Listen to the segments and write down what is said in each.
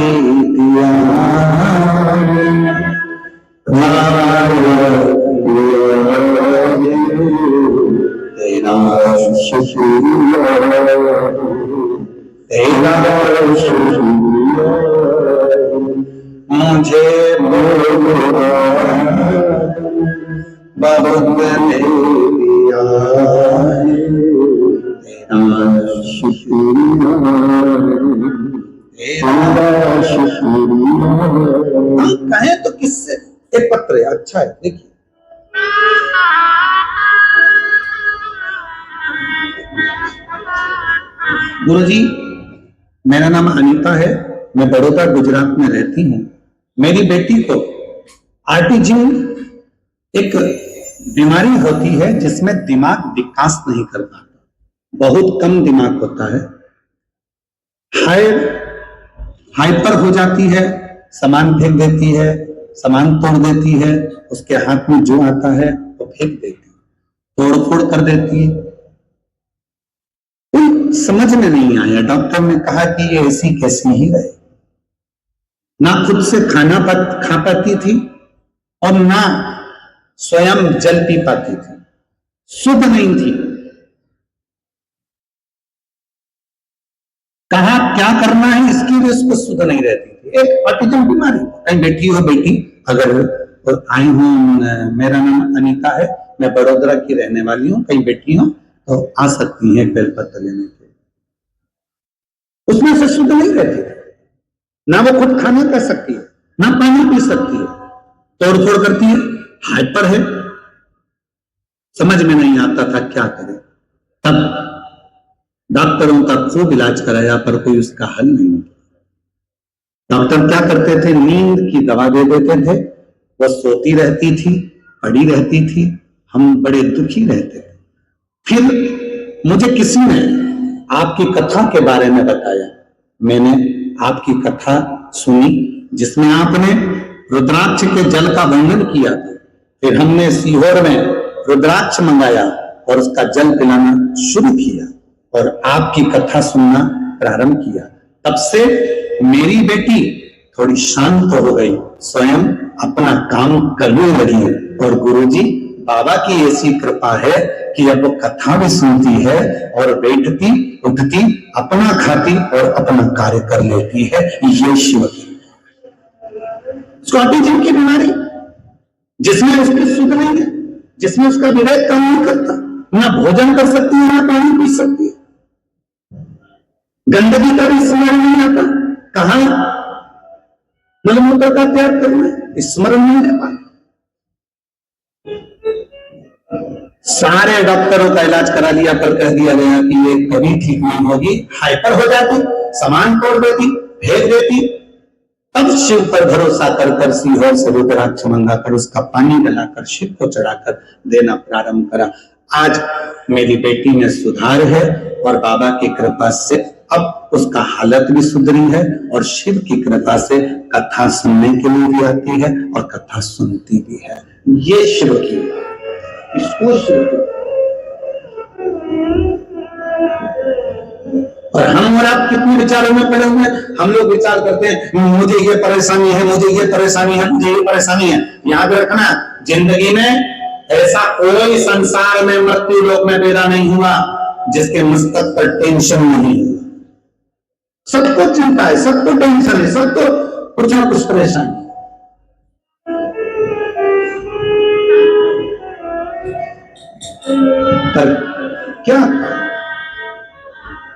दिया तेरा शुक्रिया, तेरा शुक्रिया, मुझे बहुत दे दिया तेरा शुक्रिया, तेरा शुक्रिया। कहे तो किससे? एक पत्र है, अच्छा है, देखिए। गुरुजी, मेरा नाम अनीता है, मैं बड़ौदा गुजरात में रहती हूँ। मेरी बेटी को ऑटिज्म एक बीमारी होती है जिसमें दिमाग विकास नहीं कर पाता, बहुत कम दिमाग होता है, हाइपर हो जाती है, सामान फेंक देती है, सामान तोड़ देती है, उसके हाथ में जो आता है वो फेंक देती है, तोड़ फोड़ कर देती है। समझ में नहीं आया, डॉक्टर ने कहा कि ये ऐसी कैसी ही रहे, ना खुद से खाना खा पाती थी और ना स्वयं जल पी पाती थी, शुद्ध नहीं थी। कहा क्या करना है इसकी भी उसको शुद्ध नहीं रहती थी। एक ऑटिज्म बीमारी, कहीं बैठी हो बेटी, अगर आई हूं, मेरा नाम अनीता है, मैं बड़ोदरा की रहने वाली हूं, कहीं बैठी हो तो आ सकती है बेलपत्र लेने के। उसमें से शुद्ध नहीं रहती है, ना वो खुद खाना कर सकती है, ना पानी पी सकती है, तोड़फोड़ करती है, हाइपर है, समझ में नहीं आता था क्या करे। तब डॉक्टरों का खूब इलाज कराया पर कोई उसका हल नहीं निकला। डॉक्टर क्या करते थे, नींद की दवा दे देते थे, वो सोती रहती थी, पड़ी रहती थी, हम बड़े दुखी रहते थे। फिर मुझे किसी ने आपकी कथा के बारे में बताया, मैंने आपकी कथा सुनी जिसमें आपने रुद्राक्ष के जल का वर्णन किया था। फिर हमने सीहोर में रुद्राक्ष मंगाया और उसका जल पिलाना शुरू किया और आपकी कथा सुनना प्रारंभ किया। तब से मेरी बेटी थोड़ी शांत हो गई, स्वयं अपना काम करने लगी और गुरुजी बाबा की ऐसी कृपा है कि अब वो कथा भी सुनती है और बैठती उठती, अपना खाती और अपना कार्य कर लेती है। ये शिव की ऑटिज्म की बीमारी जिसमें उसकी शुद्ध नहीं है, जिसमें उसका विवेक काम नहीं करता, ना भोजन कर सकती है ना पानी पी सकती है, गंदगी का भी स्मरण नहीं आता, कहां मलमूत्र का त्याग करना है, स्मरण नहीं ले पाता। सारे डॉक्टरों का इलाज करा लिया पर कह दिया गया कि ये कभी ठीक नहीं होगी, हाइपर हो जाती, सामान तोड़ देती, फेंक देती। तब शिव पर भरोसा कर सीहोर से रुद्राक्ष मंगाकर उसका पानी डलाकर शिव को चढ़ाकर देना प्रारंभ करा। आज मेरी बेटी में सुधार है और बाबा की कृपा से अब उसका हालत भी सुधरी है और शिव की कृपा से कथा सुनने के लिए भी आती है और कथा सुनती भी है। ये शिव की, इसको शिव की। और हम और आप कितने विचारों में पड़े हुए हैं। हम लोग विचार करते हैं मुझे ये परेशानी है, मुझे ये परेशानी है, मुझे ये परेशानी है। याद रखना, जिंदगी में ऐसा कोई संसार में मृत्यु लोक में पैदा नहीं हुआ जिसके मस्तक पर टेंशन नहीं है। सबको चिंता है, सबको टेंशन है, सबको कुछ ना कुछ परेशानी। पर क्या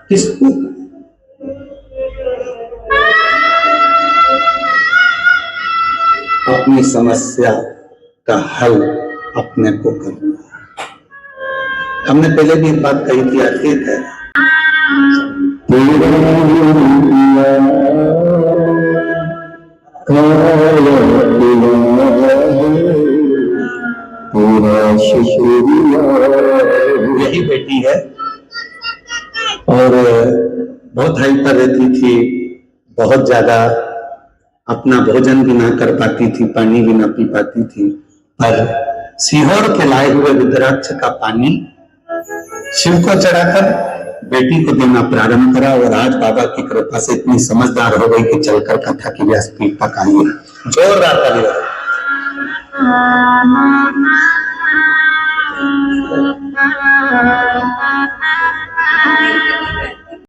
किसको अपनी समस्या का हल अपने को करना। हमने पहले भी एक बात कही थी, ठीक है, यही बेटी है और बहुत हाइपर रहती थी, बहुत ज्यादा अपना भोजन भी ना कर पाती थी, पानी भी ना पी पाती थी। पर सीहोर के लाए हुए रुद्राक्ष का पानी शिव को चढ़ाकर बेटी को देना प्रारंभ करा और आज बाबा की कृपा से इतनी समझदार हो गई कि चलकर कथा की व्यासपीठ तक आई है। जोरदार ताली बजाओ।